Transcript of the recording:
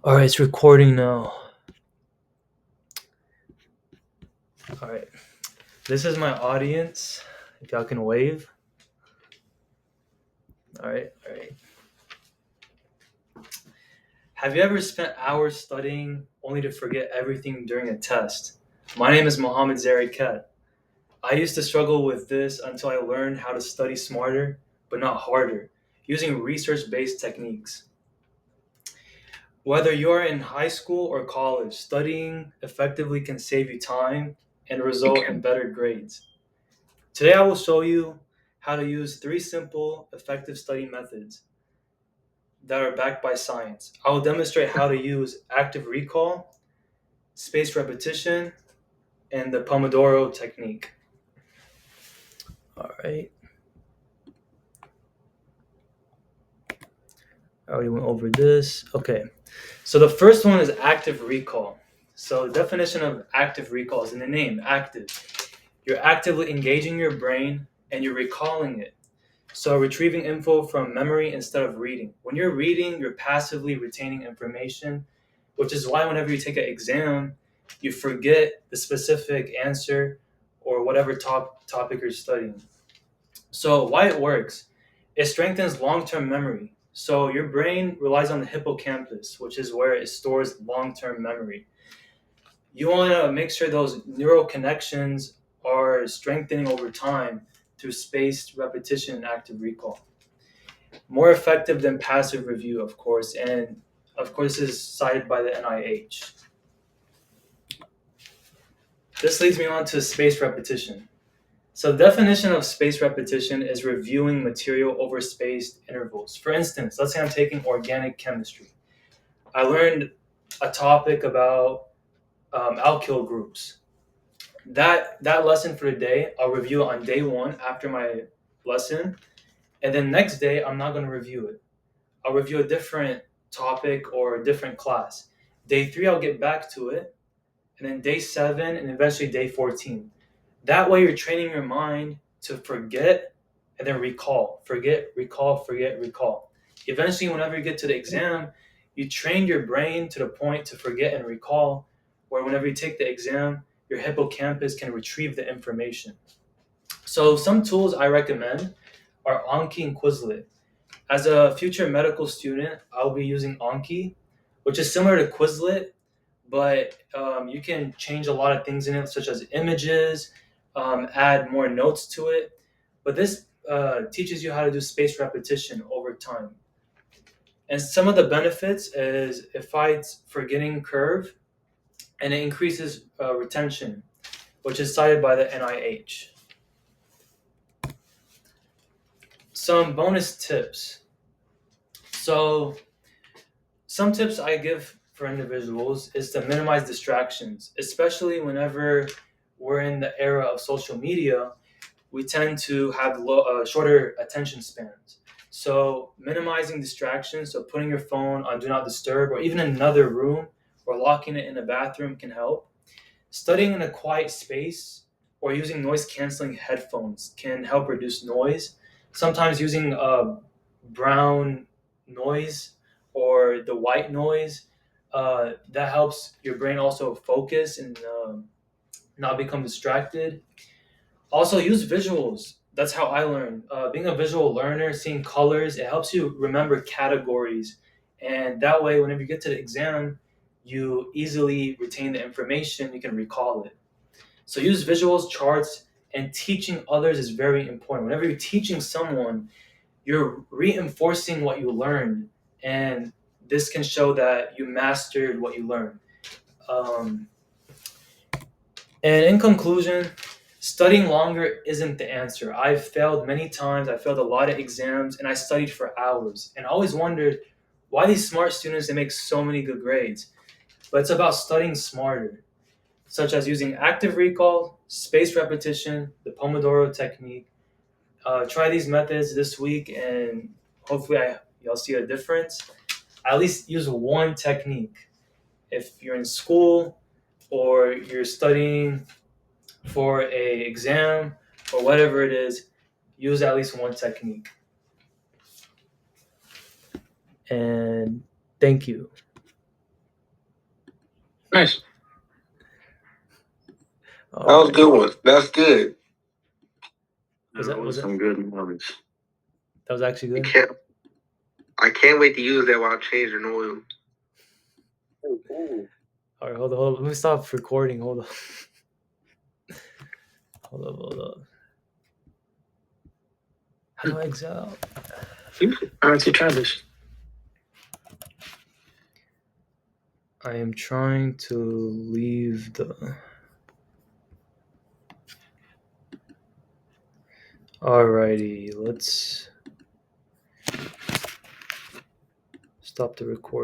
All right, it's recording now. All right, this is my audience. If y'all can wave. All right, all right. Have you ever spent hours studying only to forget everything during a test? My name is Mohammed Zarikat. I used to struggle with this until I learned how to study smarter, but not harder, using research based techniques. Whether you're in high school or college, studying effectively can save you time and result in better grades. Today, I will show you how to use three simple, effective study methods that are backed by science. I will demonstrate how to use active recall, spaced repetition, and the Pomodoro technique. All right. I already went over this. Okay. So the first one is active recall. So the definition of active recall is in the name, active. You're actively engaging your brain and you're recalling it. So retrieving info from memory instead of reading. When you're reading, you're passively retaining information, which is why whenever you take an exam, you forget the specific answer or whatever topic you're studying. So why it works? It strengthens long-term memory. So your brain relies on the hippocampus, which is where it stores long-term memory. You want to make sure those neural connections are strengthening over time through spaced repetition and active recall. More effective than passive review, of course, and of course is cited by the NIH. This leads me on to spaced repetition. So the definition of spaced repetition is reviewing material over spaced intervals. For instance, let's say I'm taking organic chemistry. I learned a topic about alkyl groups. That lesson for the day, I'll review it on day one after my lesson, and then next day I'm not going to review it. I'll review a different topic or a different class. Day three, I'll get back to it, and then day seven, and eventually day 14. That way, you're training your mind to forget and then recall, forget, recall, forget, recall. Eventually, whenever you get to the exam, you train your brain to the point to forget and recall, where whenever you take the exam, your hippocampus can retrieve the information. So, some tools I recommend are Anki and Quizlet. As a future medical student, I'll be using Anki, which is similar to Quizlet, but you can change a lot of things in it, such as images, add more notes to it. But this teaches you how to do spaced repetition over time. And some of the benefits is it fights forgetting curve and it increases retention, which is cited by the NIH. Some bonus tips. So some tips I give for individuals is to minimize distractions, especially whenever we're in the era of social media. We tend to have shorter attention spans. So minimizing distractions, so putting your phone on do not disturb or even in another room or locking it in the bathroom can help. Studying in a quiet space or using noise canceling headphones can help reduce noise. Sometimes using brown noise or the white noise, that helps your brain also focus and not become distracted. Also, use visuals. That's how I learn. Being a visual learner, seeing colors, it helps you remember categories. And that way, whenever you get to the exam, you easily retain the information, you can recall it. So, use visuals, charts, and teaching others is very important. Whenever you're teaching someone, you're reinforcing what you learned. And this can show that you mastered what you learned. Um, And in conclusion, studying longer isn't the answer. I've failed many times. I failed a lot of exams and I studied for hours. And I always wondered why these smart students they make so many good grades. But it's about studying smarter, such as using active recall, spaced repetition, the Pomodoro technique. Try these methods this week and hopefully y'all see a difference. At least use one technique. If you're in school or you're studying for a exam or whatever it is, use at least one technique. And thank you. Nice. Oh, That was a good one. That's good. Was That that- was it- some good knowledge. That was actually I good. can't wait to use that while changing oil. All right, hold on. Let me stop recording. Hold on. Hold up. How do I exit out? All right, so try this. I am trying to leave the. Alrighty, let's stop the recording.